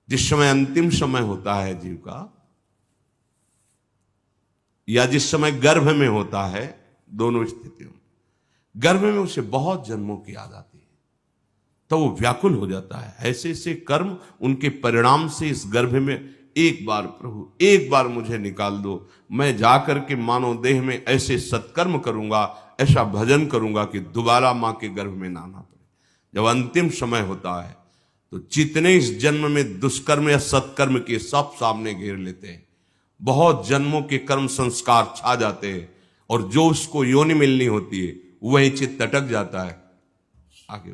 जिस समय अंतिम समय होता है जीव का, या जिस समय गर्भ में होता है, दोनों स्थितियों में, गर्भ में उसे बहुत जन्मों की याद आती है, तो वो व्याकुल हो जाता है। ऐसे ऐसे कर्म उनके परिणाम से इस गर्भ में, एक बार प्रभु एक बार मुझे निकाल दो, मैं जाकर के मानव देह में ऐसे सत्कर्म करूंगा, ऐसा भजन करूंगा कि दोबारा मां के गर्भ में ना आना पड़े। जब अंतिम समय होता है तो जितने इस जन्म में दुष्कर्म या सत्कर्म के सब सामने घेर लेते हैं, बहुत जन्मों के कर्म संस्कार छा जाते हैं, और जो उसको योनि मिलनी होती है वही चित्त अटक जाता है। आगे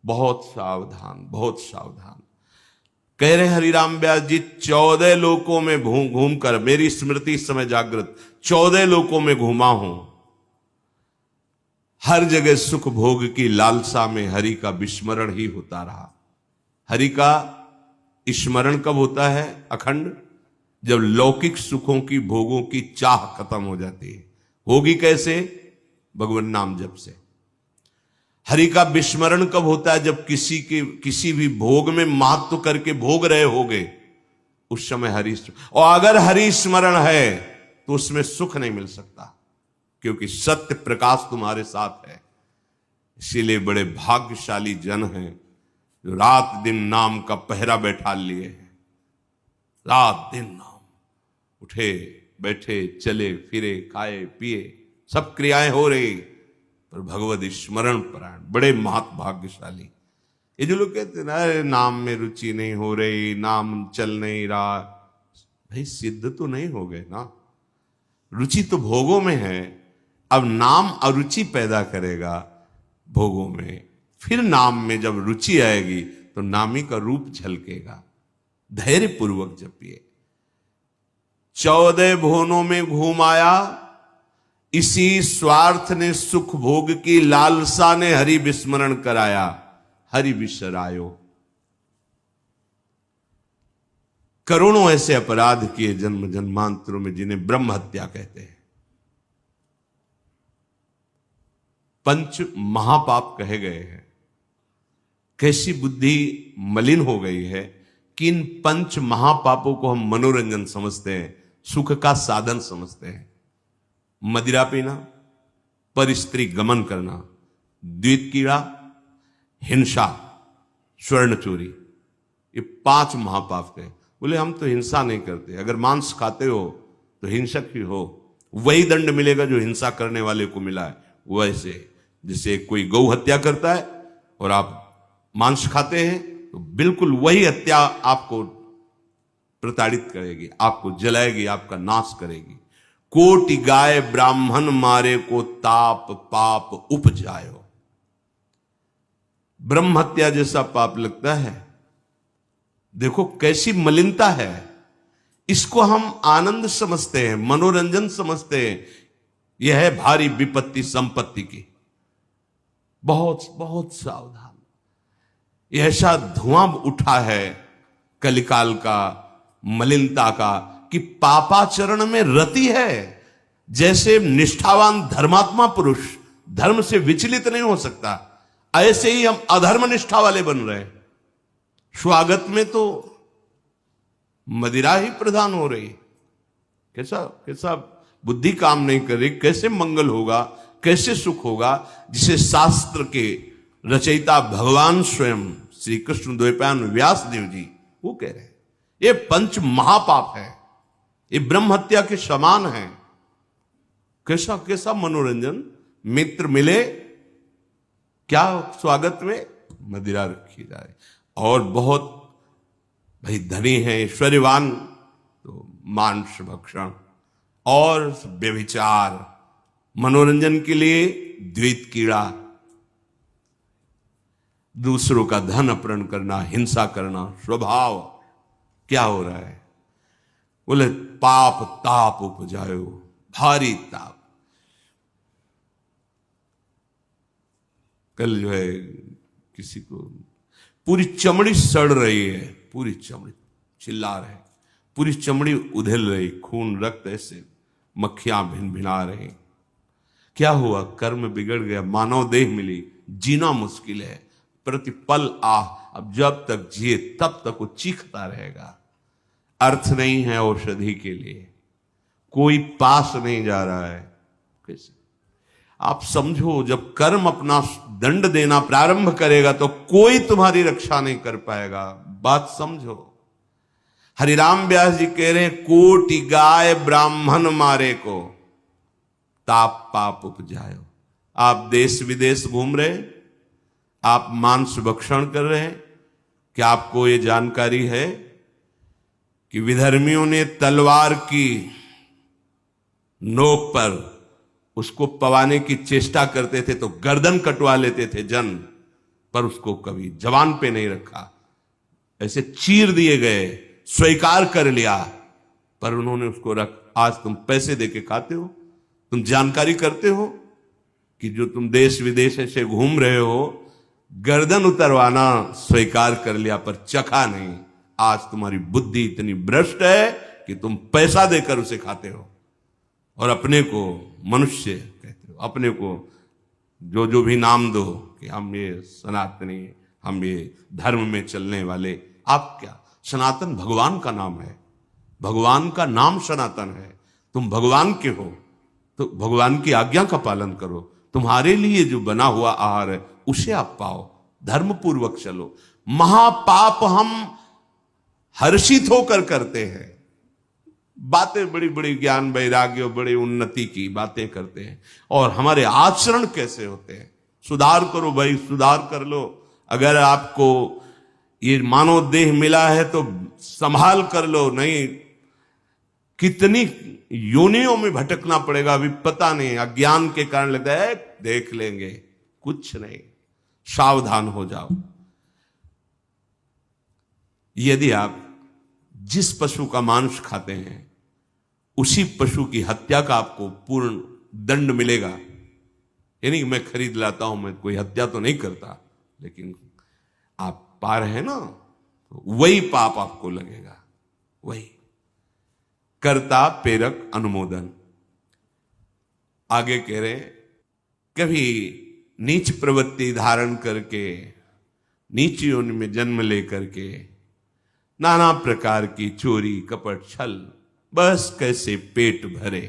बहुत सावधान, बहुत सावधान। कह रहे हरिराम व्यास जी, 14 लोकों में घूम कर मेरी स्मृति इस समय जागृत, 14 लोकों में घूमा हूं, हर जगह सुख भोग की लालसा में हरि का विस्मरण ही होता रहा। हरि का स्मरण कब होता है अखंड? जब लौकिक सुखों की, भोगों की चाह खत्म हो जाती है। होगी कैसे? भगवान नाम जप से। हरि का विस्मरण कब होता है? जब किसी भी भोग में महत्व करके भोग रहे होगे, उस समय हरि, और अगर हरि स्मरण है तो उसमें सुख नहीं मिल सकता, क्योंकि सत्य प्रकाश तुम्हारे साथ है। इसीलिए बड़े भाग्यशाली जन हैं जो रात दिन नाम का पहरा बैठा लिए हैं। रात दिन नाम, उठे बैठे चले फिरे खाए पिए सब क्रियाएं हो रही, पर भगवत स्मरण परायण, बड़े महत भाग्यशाली। ये जो लोग कहते हैं ना, नाम में रुचि नहीं हो रही, नाम चल नहीं रहा, भाई सिद्ध तो नहीं हो गए ना। रुचि तो भोगों में है, अब नाम अरुचि पैदा करेगा भोगों में, फिर नाम में जब रुचि आएगी तो नामी का रूप झलकेगा। धैर्य पूर्वक जपिए। 14 भुवनों में घूम आया, इसी स्वार्थ ने सुख भोग की लालसा ने हरि विस्मरण कराया, हरि विसरायो। करोड़ों ऐसे अपराध किए जन्म जन्मांतरों में, जिन्हें ब्रह्म हत्या कहते हैं, पंच महापाप कहे गए हैं। कैसी बुद्धि मलिन हो गई है कि इन पंच महापापों को हम मनोरंजन समझते हैं, सुख का साधन समझते हैं। मदिरा पीना, पर स्त्री गमन करना, द्वित कीड़ा, हिंसा, स्वर्ण चोरी, ये 5 महापाप कहे। बोले हम तो हिंसा नहीं करते, अगर मांस खाते हो तो हिंसक ही हो, वही दंड मिलेगा जो हिंसा करने वाले को मिला है। वैसे जैसे कोई गौ हत्या करता है और आप मांस खाते हैं, तो बिल्कुल वही हत्या आपको प्रताड़ित करेगी, आपको जलाएगी, आपका नाश करेगी। कोटि गाय ब्राह्मण मारे को ताप पाप उपजायो। ब्रह्म हत्या जैसा पाप लगता है। देखो कैसी मलिनता है। इसको हम आनंद समझते हैं, मनोरंजन समझते हैं। यह है भारी विपत्ति संपत्ति की। बहुत बहुत सावधान। यह ऐसा धुआं उठा है कलिकाल का, मलिनता का, कि पापाचरण में रति है। जैसे निष्ठावान धर्मात्मा पुरुष धर्म से विचलित नहीं हो सकता, ऐसे ही हम अधर्म निष्ठा वाले बन रहे हैं। स्वागत में तो मदिरा ही प्रधान हो रही। कैसा कैसा बुद्धि काम नहीं कर रही। कैसे मंगल होगा, कैसे सुख होगा, जिसे शास्त्र के रचयिता भगवान स्वयं श्री कृष्ण द्वैपायन व्यास देव जी वो कह रहे हैं। ये पंच महापाप है, ये ब्रह्म हत्या के समान है। कैसा कैसा मनोरंजन। मित्र मिले, क्या स्वागत में मदिरा रखी जाए, और बहुत भाई धनी है, ऐश्वर्यवान, तो मांस भक्षण और व्यभिचार, मनोरंजन के लिए द्वैत कीड़ा, दूसरों का धन अपहरण करना, हिंसा करना स्वभाव। क्या हो रहा है? बोले पाप ताप उपजायो, भारी ताप। कल जो है किसी को पूरी चमड़ी सड़ रही है, पूरी चमड़ी, चिल्ला रहे, पूरी चमड़ी उधेल रही, खून रक्त ऐसे मक्खियां भिन भिना रही। क्या हुआ? कर्म बिगड़ गया, मानव देह मिली, जीना मुश्किल है, प्रतिपल आह। अब जब तक जिए तब तक वो चीखता रहेगा। अर्थ नहीं है औषधि के लिए, कोई पास नहीं जा रहा है। कैसे आप समझो, जब कर्म अपना दंड देना प्रारंभ करेगा तो कोई तुम्हारी रक्षा नहीं कर पाएगा। बात समझो। हरिराम व्यास जी कह रहे हैं, कोटि गाय ब्राह्मण मारे को ताप पाप उपजायो। आप देश विदेश घूम रहे, आप मांस भक्षण कर रहे हैं, क्या आपको यह जानकारी है कि विधर्मियों ने तलवार की नोक पर उसको पवाने की चेष्टा करते थे तो गर्दन कटवा लेते थे जन, पर उसको कभी जवान पे नहीं रखा, ऐसे चीर दिए गए, स्वीकार कर लिया, पर उन्होंने उसको आज तुम पैसे देके खाते हो, तुम जानकारी करते हो कि जो तुम देश विदेश ऐसे घूम रहे हो, गर्दन उतरवाना स्वीकार कर लिया पर चखा नहीं। आज तुम्हारी बुद्धि इतनी भ्रष्ट है कि तुम पैसा देकर उसे खाते हो और अपने को मनुष्य कहते हो, अपने को जो जो भी नाम दो कि हम ये सनातनी, हम ये धर्म में चलने वाले। आप क्या, सनातन भगवान का नाम है, भगवान का नाम सनातन है। तुम भगवान के हो तो भगवान की आज्ञा का पालन करो, तुम्हारे लिए जो बना हुआ आहार है उसे आप पाओ, धर्म पूर्वक चलो। महापाप हम हर्षित होकर करते हैं, बातें बड़ी बड़ी ज्ञान वैराग्य बड़ी उन्नति की बातें करते हैं, और हमारे आचरण कैसे होते हैं। सुधार करो भाई, सुधार कर लो। अगर आपको ये मानव देह मिला है तो संभाल कर लो, नहीं कितनी योनियों में भटकना पड़ेगा अभी पता नहीं। अज्ञान के कारण लगता है देख लेंगे, कुछ नहीं। सावधान हो जाओ। यदि आप जिस पशु का मांस खाते हैं उसी पशु की हत्या का आपको पूर्ण दंड मिलेगा। यानी मैं खरीद लाता हूं, मैं कोई हत्या तो नहीं करता, लेकिन आप पा रहे हैं ना, तो वही पाप आपको लगेगा। वही कर्ता प्रेरक अनुमोदन। आगे कह रहे, कभी नीच प्रवृत्ति धारण करके, नीच योनि में जन्म लेकर के नाना प्रकार की चोरी कपट छल, बस कैसे पेट भरे।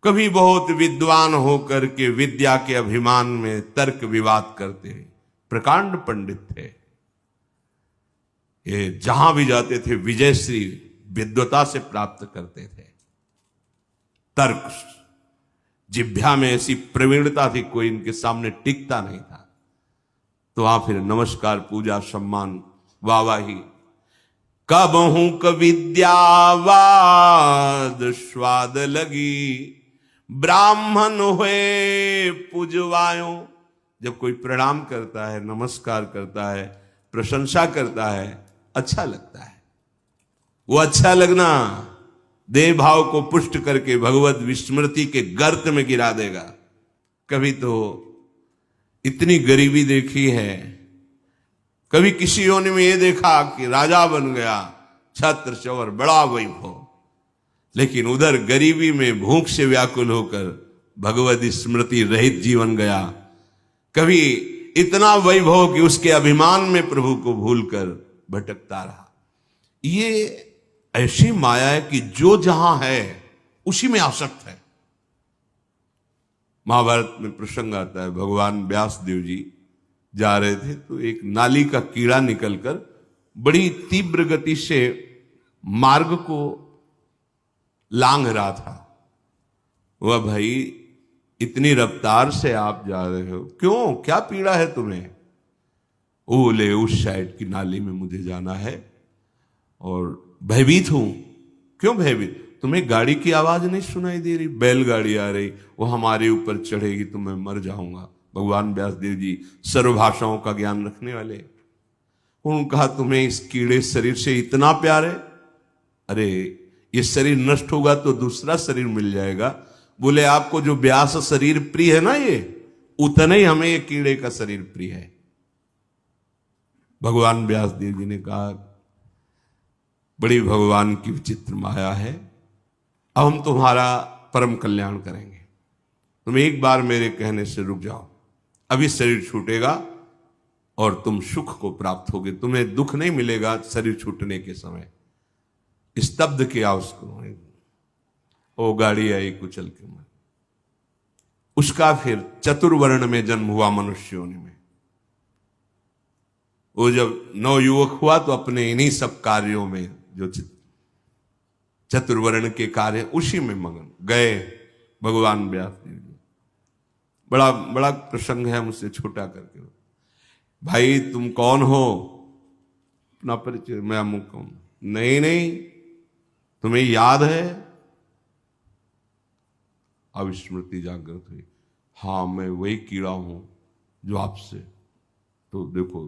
कभी बहुत विद्वान होकर के विद्या के अभिमान में तर्क विवाद करते, प्रकांड पंडित थे, ये जहां भी जाते थे विजयश्री विद्वता से प्राप्त करते थे। तर्क जिभ्या में ऐसी प्रवीणता थी, कोई इनके सामने टिकता नहीं था। तो वहां फिर नमस्कार, पूजा, सम्मान, वाहवाही। कबहू कविद्यावाद स्वाद लगी, ब्राह्मण हुए पूजवायो। जब कोई प्रणाम करता है, नमस्कार करता है, प्रशंसा करता है, अच्छा लगता है। वो अच्छा लगना देह भाव को पुष्ट करके भगवत विस्मृति के गर्त में गिरा देगा। कभी तो इतनी गरीबी देखी है, कभी किसी योनि में ये देखा कि राजा बन गया, छत्र चवर बड़ा वैभव, लेकिन उधर गरीबी में भूख से व्याकुल होकर भगवत स्मृति रहित जीवन गया। कभी इतना वैभव कि उसके अभिमान में प्रभु को भूलकर भटकता रहा। ये ऐसी माया है कि जो जहां है उसी में आसक्त है। महाभारत में प्रसंग आता है, भगवान व्यास देव जी जा रहे थे तो एक नाली का कीड़ा निकलकर बड़ी तीव्र गति से मार्ग को लांघ रहा था। वह भाई इतनी रफ्तार से आप जा रहे हो, क्यों, क्या पीड़ा है तुम्हें? बोले उस साइड की नाली में मुझे जाना है और भयभीत हूं। क्यों भयभीत? तुम्हें गाड़ी की आवाज नहीं सुनाई दे रही? बैलगाड़ी आ रही, वो हमारे ऊपर चढ़ेगी तो मैं मर जाऊंगा। भगवान व्यासदेव जी सर्वभाषाओं का ज्ञान रखने वाले, उन्होंने कहा तुम्हें इस कीड़े शरीर से इतना प्यार है? अरे ये शरीर नष्ट होगा तो दूसरा शरीर मिल जाएगा। बोले आपको जो व्यास शरीर प्रिय है ना, ये उतना ही हमें ये कीड़े का शरीर प्रिय है। भगवान व्यासदेव जी ने कहा बड़ी भगवान की विचित्र माया है, अब हम तुम्हारा परम कल्याण करेंगे। तुम एक बार मेरे कहने से रुक जाओ, अभी शरीर छूटेगा, और तुम सुख को प्राप्त होगे। तुम्हें दुख नहीं मिलेगा शरीर छूटने के समय। स्तब्ध किया उसको, ओ गाड़ी आई कुचल के मन। उसका फिर चतुर्वर्ण में जन्म हुआ मनुष्य योनि में। वो जब नवयुवक हुआ तो अपने इन्हीं सब कार्यों में, जो चतुर्वर्ण के कार्य, उसी में मगन गए भगवान व्यास देव जी। बड़ा बड़ा प्रसंग है, मुझसे छोटा करके। भाई तुम कौन हो? अपना परिचय, मैं अमुक हूं। नहीं नहीं, तुम्हें याद है? अब स्मृति जागृत हुई। हाँ, मैं वही कीड़ा हूं जो आपसे, तो देखो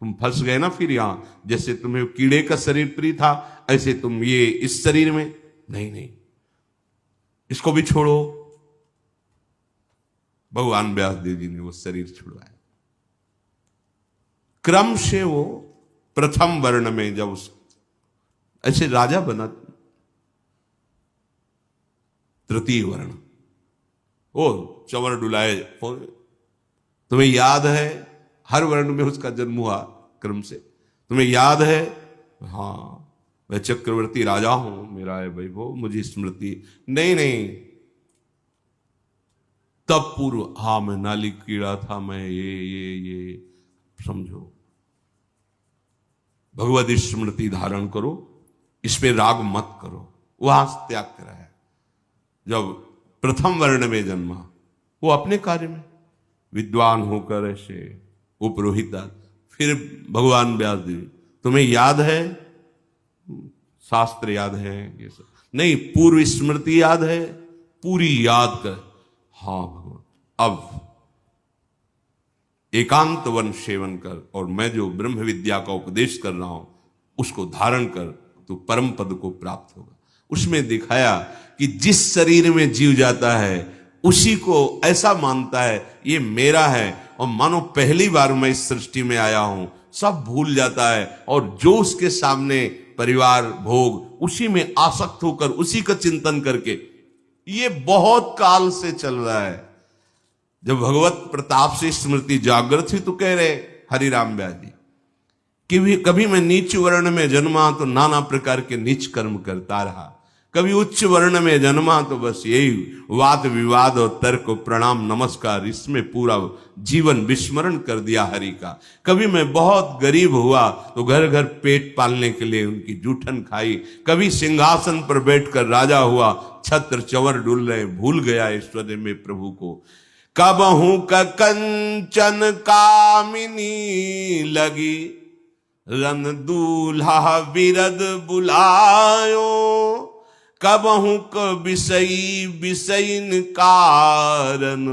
तुम फंस गए ना फिर यहां। जैसे तुम्हें कीड़े का शरीर प्रिय था, ऐसे तुम ये इस शरीर में। नहीं नहीं, इसको भी छोड़ो। भगवान व्यास देव जी ने वो शरीर छुड़वाया। क्रम से वो प्रथम वर्ण में जब उस ऐसे राजा बना, तृतीय वर्ण, ओ चंवर डुलाए। तुम्हें याद है? हर वर्ण में उसका जन्म हुआ क्रम से। तुम्हें याद है? हाँ, मैं चक्रवर्ती राजा हूं, मेरा है वैभव, मुझे स्मृति। नहीं नहीं, तब पूर्व, हाँ मैं नाली कीड़ा था, मैं ये समझो। भगवत स्मृति धारण करो, इस पे राग मत करो। वहां त्याग करा है। जब प्रथम वर्ण में जन्मा, वो अपने कार्य में विद्वान होकर ऐसे उपरोहिता। फिर भगवान व्यास देव, तुम्हें याद है? शास्त्र याद है? ये सब नहीं, पूर्व स्मृति याद है? पूरी याद कर। हाँ भगवान, अब एकांत वन सेवन कर, और मैं जो ब्रह्म विद्या का उपदेश कर रहा हूं उसको धारण कर, तो परम पद को प्राप्त होगा। उसमें दिखाया कि जिस शरीर में जीव जाता है उसी को ऐसा मानता है ये मेरा है, और मानो पहली बार मैं इस सृष्टि में आया हूं, सब भूल जाता है, और जो उसके सामने परिवार भोग, उसी में आसक्त होकर उसी का चिंतन करके, ये बहुत काल से चल रहा है। जब भगवत प्रताप से स्मृति जागृत हुई तो कह रहे हरिराम व्यास जी कि कभी मैं नीच वर्ण में जन्मा तो नाना प्रकार के नीच कर्म करता रहा, कभी उच्च वर्ण में जन्मा तो बस यही वाद विवाद और तर्क प्रणाम नमस्कार, इसमें पूरा जीवन विस्मरण कर दिया हरि का। कभी मैं बहुत गरीब हुआ तो घर घर पेट पालने के लिए उनकी जूठन खाई। कभी सिंहासन पर बैठकर राजा हुआ, छत्र चंवर डुल रहे, भूल गया ऐश्वर्य में प्रभु को। कबहू का कंचन कामिनी लगी, रन दूल्हा विरद बुलायो। कबहू क विषयी विषयन कारण,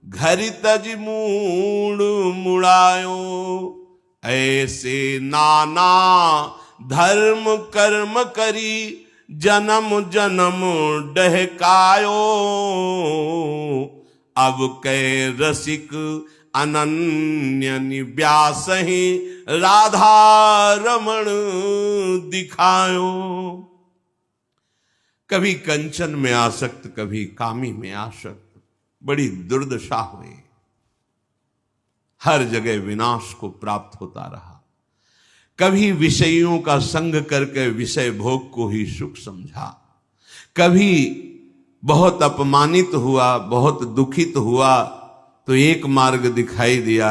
घरि तज मूड मुड़ायो। ऐसे नाना धर्म कर्म करी, जन्म जन्म डहकायो। अब कै रसिक अनन्य व्यास ही, राधा रमण दिखायो। कभी कंचन में आसक्त, कभी कामी में आसक्त, बड़ी दुर्दशा हुई। हर जगह विनाश को प्राप्त होता रहा। कभी विषयों का संग करके विषय भोग को ही सुख समझा, कभी बहुत अपमानित हुआ, बहुत दुखित हुआ, तो एक मार्ग दिखाई दिया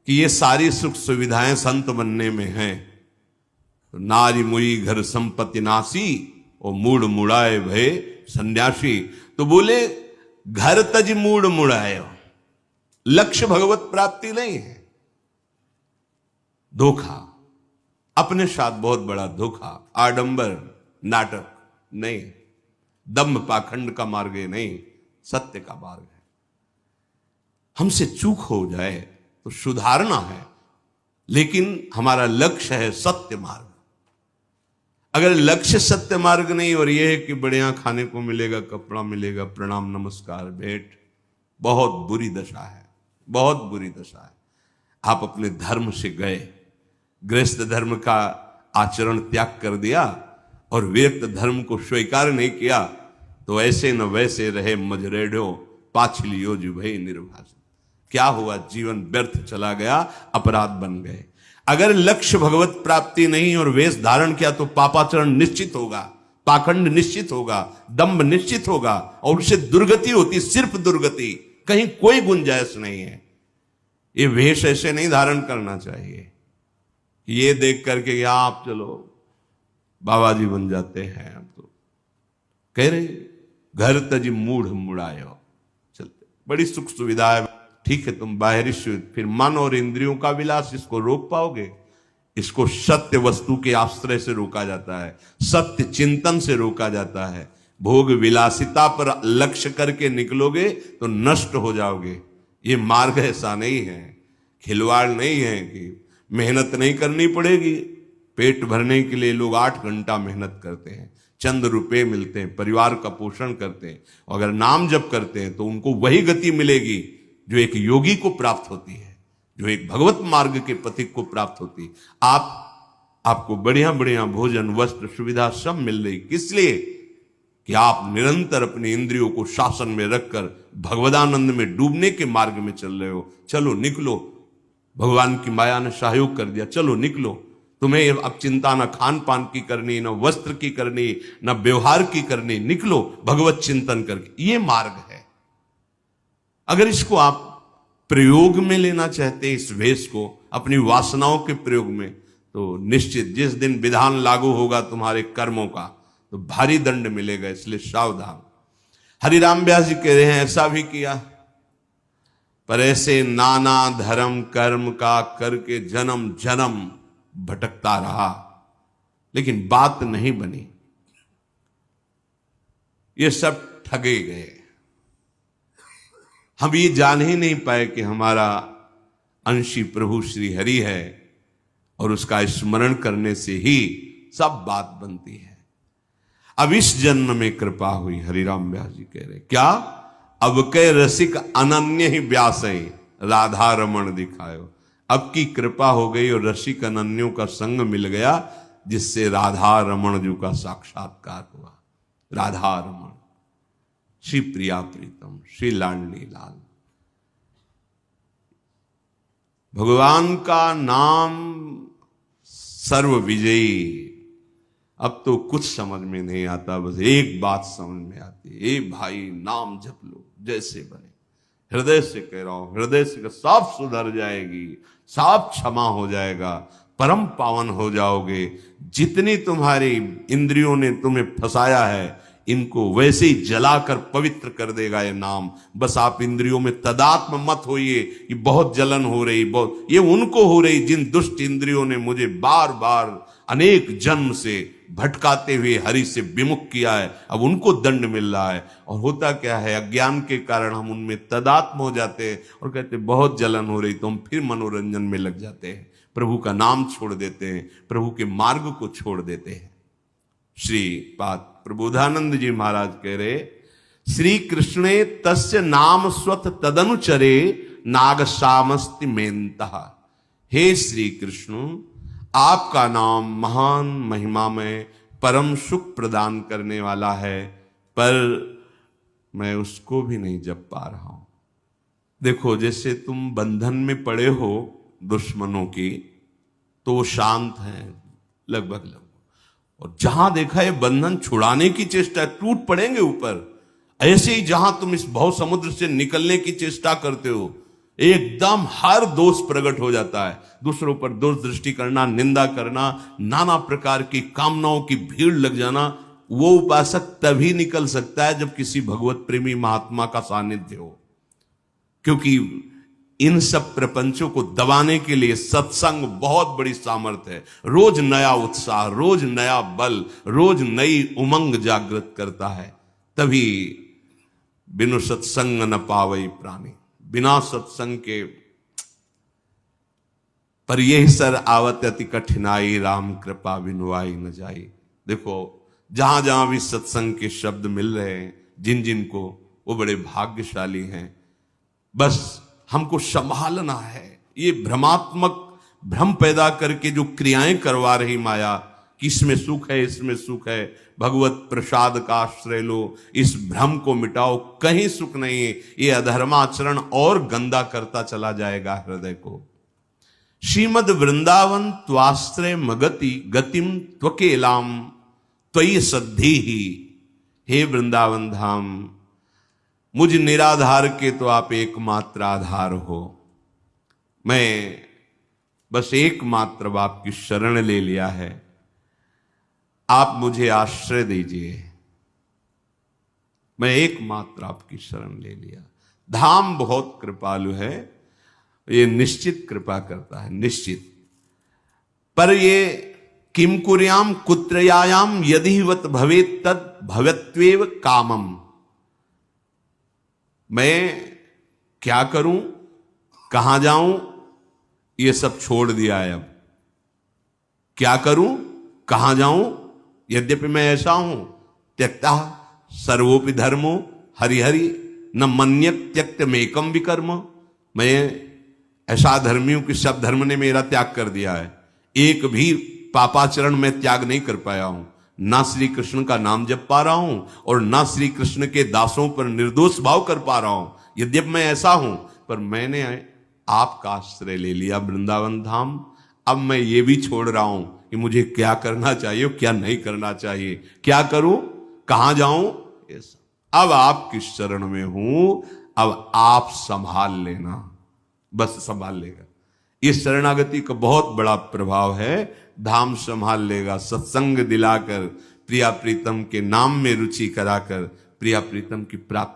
कि ये सारी सुख सुविधाएं संत बनने में हैं। तो नारी मुई घर संपत्ति नासी, और मूड मुड़ाए भय सन्यासी। तो बोले घर तज मूड मुड़ाए, लक्ष्य भगवत प्राप्ति नहीं है, धोखा, अपने साथ बहुत बड़ा धोखा, आडंबर नाटक नहीं, दम्भ पाखंड का मार्ग नहीं, सत्य का मार्ग है। हमसे चूक हो जाए तो सुधारना है, लेकिन हमारा लक्ष्य है सत्य मार्ग। अगर लक्ष्य सत्य मार्ग नहीं और यह है कि बढ़िया खाने को मिलेगा, कपड़ा मिलेगा, प्रणाम नमस्कार भेंट, बहुत बुरी दशा है, बहुत बुरी दशा है। आप अपने धर्म से गए, गृहस्थ धर्म का आचरण त्याग कर दिया और व्यक्त धर्म को स्वीकार नहीं किया, तो ऐसे न वैसे रहे मजरेडो, पाछलियो जो भई निर्भाषित। क्या हुआ? जीवन व्यर्थ चला गया, अपराध बन गए। अगर लक्ष्य भगवत प्राप्ति नहीं और वेश धारण किया तो पापाचरण निश्चित होगा, पाखंड निश्चित होगा, दंभ निश्चित होगा, और उससे दुर्गति होती, सिर्फ दुर्गति, कहीं कोई गुंजाइश नहीं है। ये वेश ऐसे नहीं धारण करना चाहिए। ये देख करके आप चलो बाबा जी बन जाते हैं, अब तो कह रहे घर तजी मूढ़ मुड़ायो, चलते बड़ी सुख सुविधा है। ठीक है, तुम बाहरी फिर मन और इंद्रियों का विलास, इसको रोक पाओगे? इसको सत्य वस्तु के आश्रय से रोका जाता है, सत्य चिंतन से रोका जाता है। भोग विलासिता पर लक्ष्य करके निकलोगे तो नष्ट हो जाओगे। ये मार्ग ऐसा नहीं है, खिलवाड़ नहीं है कि मेहनत नहीं करनी पड़ेगी। पेट भरने के लिए लोग 8 घंटा मेहनत करते हैं, चंद रुपए मिलते हैं, परिवार का पोषण करते हैं। अगर नाम जप करते हैं तो उनको वही गति मिलेगी जो एक योगी को प्राप्त होती है, जो एक भगवत मार्ग के पथिक को प्राप्त होती है। आपको बढ़िया बढ़िया भोजन, वस्त्र, सुविधा सब मिल रही, किस लिए? कि आप निरंतर अपने इंद्रियों को शासन में रखकर भगवदानंद में डूबने के मार्ग में चल रहे हो। चलो निकलो, भगवान की माया ने सहयोग कर दिया, चलो निकलो। तुम्हें अब चिंता न खान पान की करनी, न वस्त्र की करनी, न व्यवहार की करनी, निकलो भगवत चिंतन करके। ये मार्ग है। अगर इसको आप प्रयोग में लेना चाहते हैं, इस वेश को अपनी वासनाओं के प्रयोग में, तो निश्चित जिस दिन विधान लागू होगा तुम्हारे कर्मों का तो भारी दंड मिलेगा, इसलिए सावधान। हरिराम व्यास जी कह रहे हैं ऐसा भी किया, पर ऐसे नाना धर्म कर्म का करके जन्म जन्म भटकता रहा, लेकिन बात नहीं बनी। ये सब ठगे गए। हम ये जान ही नहीं पाए कि हमारा अंशी प्रभु श्री हरि है, और उसका स्मरण करने से ही सब बात बनती है। अब इस जन्म में कृपा हुई, हरिराम व्यास जी कह रहे क्या? अब के रसिक अनन्य ही व्यास राधा रमण दिखायो। अब की कृपा हो गई और रसिक अनन्यों का संग मिल गया, जिससे राधा रमण जी का साक्षात्कार हुआ। राधा रमण, श्री प्रिया प्रीतम, श्री लाडली लाल। भगवान का नाम सर्व विजयी। अब तो कुछ समझ में नहीं आता, बस एक बात समझ में आती है, ए भाई नाम जप लो जैसे बने। हृदय से कह रहा हूं, हृदय से साफ सुधर जाएगी, साफ क्षमा हो जाएगा, परम पावन हो जाओगे। जितनी तुम्हारी इंद्रियों ने तुम्हें फंसाया है, इनको वैसे ही जलाकर पवित्र कर देगा ये नाम। बस आप इंद्रियों में तदात्म मत होइए कि बहुत जलन हो रही, बहुत, ये उनको हो रही जिन दुष्ट इंद्रियों ने मुझे बार बार अनेक जन्म से भटकाते हुए हरि से विमुख किया है। अब उनको दंड मिल रहा है। और होता क्या है, अज्ञान के कारण हम उनमें तदात्म हो जाते हैं और कहते बहुत जलन हो रही, तो हम फिर मनोरंजन में लग जाते हैं, प्रभु का नाम छोड़ देते हैं, प्रभु के मार्ग को छोड़ देते हैं। श्री पाद प्रबोधानंद जी महाराज कह रहे, श्री कृष्णे तस्य नाम स्वत तदनुचरे नागसामस्ति मेन्तः। हे श्री कृष्ण, आपका नाम महान महिमा में परम सुख प्रदान करने वाला है, पर मैं उसको भी नहीं जप पा रहा हूं। देखो, जैसे तुम बंधन में पड़े हो दुश्मनों की, तो वो शांत हैं लगभग, और जहां देखा है बंधन छुड़ाने की चेष्टा, टूट पड़ेंगे ऊपर। ऐसे ही जहां तुम इस भव समुद्र से निकलने की चेष्टा करते हो, एकदम हर दोष प्रकट हो जाता है। दूसरों पर दोष दृष्टि करना, निंदा करना, नाना प्रकार की कामनाओं की भीड़ लग जाना, वो उपासक तभी निकल सकता है जब किसी भगवत प्रेमी महात्मा का सानिध्य हो। क्योंकि इन सब प्रपंचों को दबाने के लिए सत्संग बहुत बड़ी सामर्थ्य है। रोज नया उत्साह, रोज नया बल, रोज नई उमंग जागृत करता है। तभी बिनु सत्संग न पावई प्राणी, बिना सत्संग के पर यही सर आवत अति कठिनाई, राम कृपा बिनुआई न जाई। देखो, जहां जहां भी सत्संग के शब्द मिल रहे हैं जिन जिन को, वो बड़े भाग्यशाली हैं। बस हमको संभालना है। ये भ्रमात्मक भ्रम पैदा करके जो क्रियाएं करवा रही माया, कि इसमें सुख है, इसमें सुख है। भगवत प्रसाद का आश्रय लो, इस भ्रम को मिटाओ, कहीं सुख नहीं है। ये अधर्माचरण और गंदा करता चला जाएगा हृदय को। श्रीमद वृंदावन त्वाश्रय मगति गतिम त्वकेलाम त्वयि सद्धि ही। हे वृंदावन धाम, मुझ निराधार के तो आप एकमात्र आधार हो। मैं बस एकमात्र आपकी शरण ले लिया है, आप मुझे आश्रय दीजिए। मैं एकमात्र आपकी शरण ले लिया। धाम बहुत कृपालु है, ये निश्चित कृपा करता है, निश्चित। पर ये किम कुर्याम कुत्रयायाम यदिवत भवेत तद भवत्वेव कामम। मैं क्या करूं, कहां जाऊं, ये सब छोड़ दिया है। अब क्या करूं, कहां जाऊं, यद्यपि मैं ऐसा हूं, त्यक्ता सर्वोपि धर्मो हरिहरि न मन्यक त्यक्त मेकम विकर्म। मैं ऐसा धर्मी हूं कि सब धर्म ने मेरा त्याग कर दिया है, एक भी पापाचरण में त्याग नहीं कर पाया हूं। ना श्री कृष्ण का नाम जप पा रहा हूं और ना श्री कृष्ण के दासों पर निर्दोष भाव कर पा रहा हूं। यद्यपि मैं ऐसा हूं, पर मैंने आपका आश्रय ले लिया वृंदावन धाम। अब मैं ये भी छोड़ रहा हूं कि मुझे क्या करना चाहिए, क्या नहीं करना चाहिए, क्या करूं, कहां जाऊं। अब आपकी शरण में हूं, अब आप संभाल लेना, बस संभाल लेगा। इस शरणागति का बहुत बड़ा प्रभाव है। धाम संभाल लेगा, सत्संग दिलाकर, प्रिया प्रीतम के नाम में रुचि कराकर प्रिया प्रीतम की प्राप्ति